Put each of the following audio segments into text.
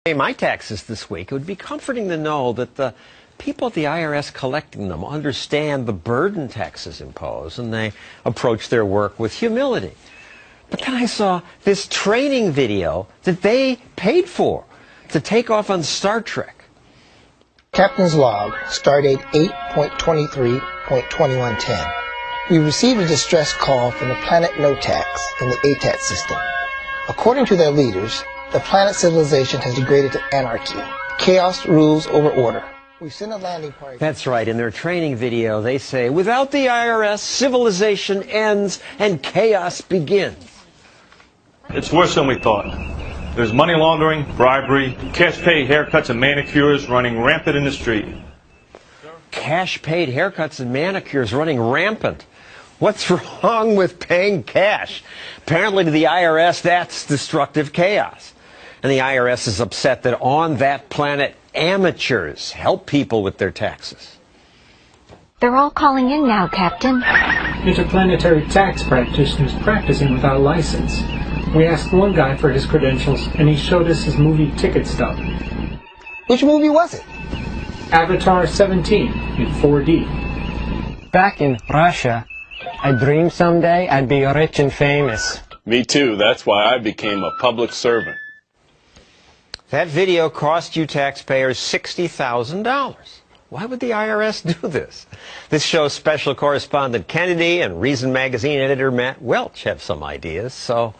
Pay my taxes this week, it would be comforting to know that the people at the IRS collecting them understand the burden taxes impose, and they approach their work with humility. But then I saw this training video that they paid for to take off on Star Trek. Captain's log, stardate 8.23.2110. We received a distress call from the planet Notax in the ATAT system. According to their leaders, the planet civilization has degraded to anarchy. Chaos rules over order. We sent a landing party. That's right. In their training video, they say, without the IRS, civilization ends and chaos begins. It's worse than we thought. There's money laundering, bribery, cash-paid haircuts and manicures running rampant in the street. Cash-paid haircuts and manicures running rampant. What's wrong with paying cash? Apparently to the IRS, that's destructive chaos. And the IRS is upset that on that planet, amateurs help people with their taxes. They're all calling in now, Captain. Interplanetary tax practitioners practicing without license. We asked one guy for his credentials, and he showed us his movie ticket stub. Which movie was it? Avatar 17 in 4D. Back in Russia, I dreamed someday I'd be rich and famous. Me too. That's why I became a public servant. That video cost you taxpayers $60,000. Why would the IRS do this? This show's special correspondent Kennedy and Reason Magazine editor Matt Welch have some ideas, so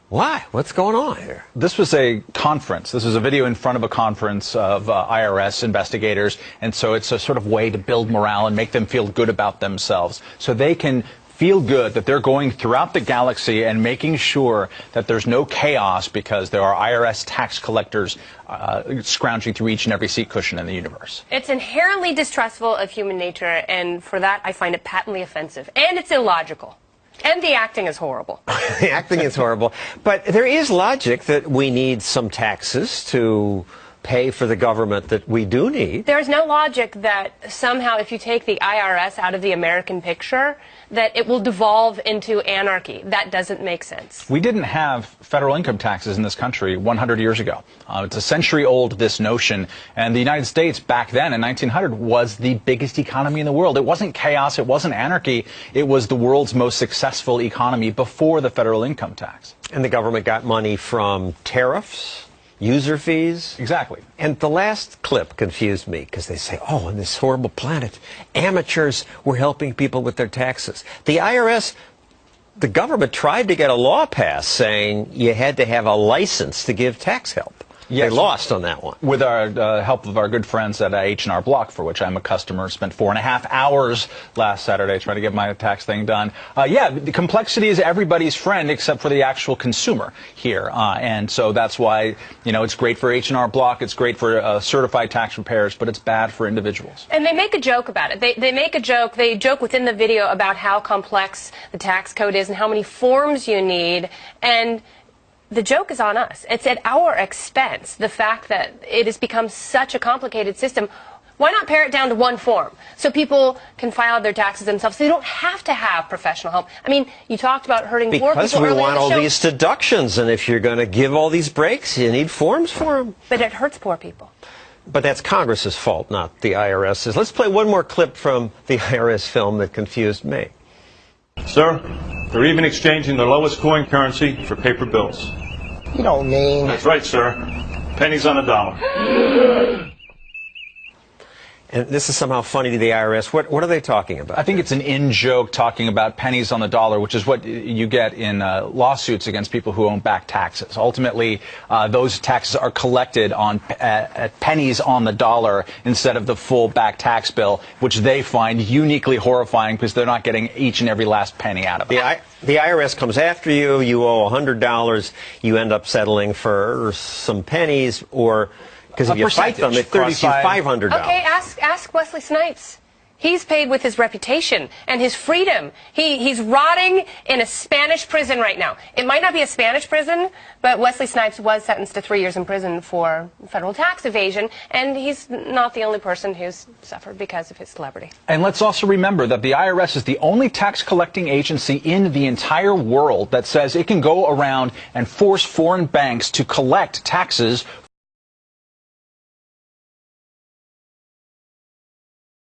why? What's going on here? This was a conference. This was a video in front of a conference of IRS investigators, and so it's a sort of way to build morale and make them feel good about themselves, so they can feel good that they're going throughout the galaxy and making sure that there's no chaos because there are IRS tax collectors scrounging through each and every seat cushion in the universe. It's inherently distrustful of human nature, and for that I find it patently offensive. And it's illogical. And the acting is horrible. The acting is horrible. But there is logic that we need some taxes to pay for the government that we do need. There's no logic that somehow if you take the IRS out of the American picture, that it will devolve into anarchy. That doesn't make sense. We didn't have federal income taxes in this country 100 years ago. It's a century old, this notion, and the United States back then in 1900 was the biggest economy in the world. It wasn't chaos, it wasn't anarchy, it was the world's most successful economy before the federal income tax. And the government got money from tariffs, user fees. Exactly. And the last clip confused me because they say, oh, on this horrible planet, amateurs were helping people with their taxes. The IRS, the government tried to get a law passed saying you had to have a license to give tax help. Yes. They lost on that one. With our help of our good friends at H&R Block, for which I'm a customer, spent 4.5 hours last Saturday trying to get my tax thing done. Yeah, the complexity is everybody's friend except for the actual consumer here. And so that's why, you know, it's great for H&R Block, it's great for certified tax preparers, but it's bad for individuals. And they make a joke about it. They make a joke, they joke within the video about how complex the tax code is and how many forms you need. And the joke is on us. It's at our expense, the fact that it has become such a complicated system. Why not pare it down to one form so people can file their taxes themselves so they don't have to have professional help? I mean, you talked about hurting poor people. Because we want all these deductions, and if you're going to give all these breaks, you need forms for them. But it hurts poor people. But that's Congress's fault, not the IRS's. Let's play one more clip from the IRS film that confused me. Sir, they're even exchanging their lowest coin currency for paper bills. You don't mean... That's right, sir. Pennies on the dollar. And this is somehow funny to the IRS. What are they talking about? I think it's an in-joke talking about pennies on the dollar, which is what you get in lawsuits against people who owe back taxes. Ultimately, those taxes are collected on at pennies on the dollar instead of the full back tax bill, which they find uniquely horrifying because they're not getting each and every last penny out of it. The IRS comes after you, you owe $100, you end up settling for some pennies, or... because if you fight them, it costs you $500. Okay, ask Wesley Snipes. He's paid with his reputation and his freedom. He's rotting in a Spanish prison right now. It might not be a Spanish prison, but Wesley Snipes was sentenced to 3 years in prison for federal tax evasion, and he's not the only person who's suffered because of his celebrity. And let's also remember that the IRS is the only tax collecting agency in the entire world that says it can go around and force foreign banks to collect taxes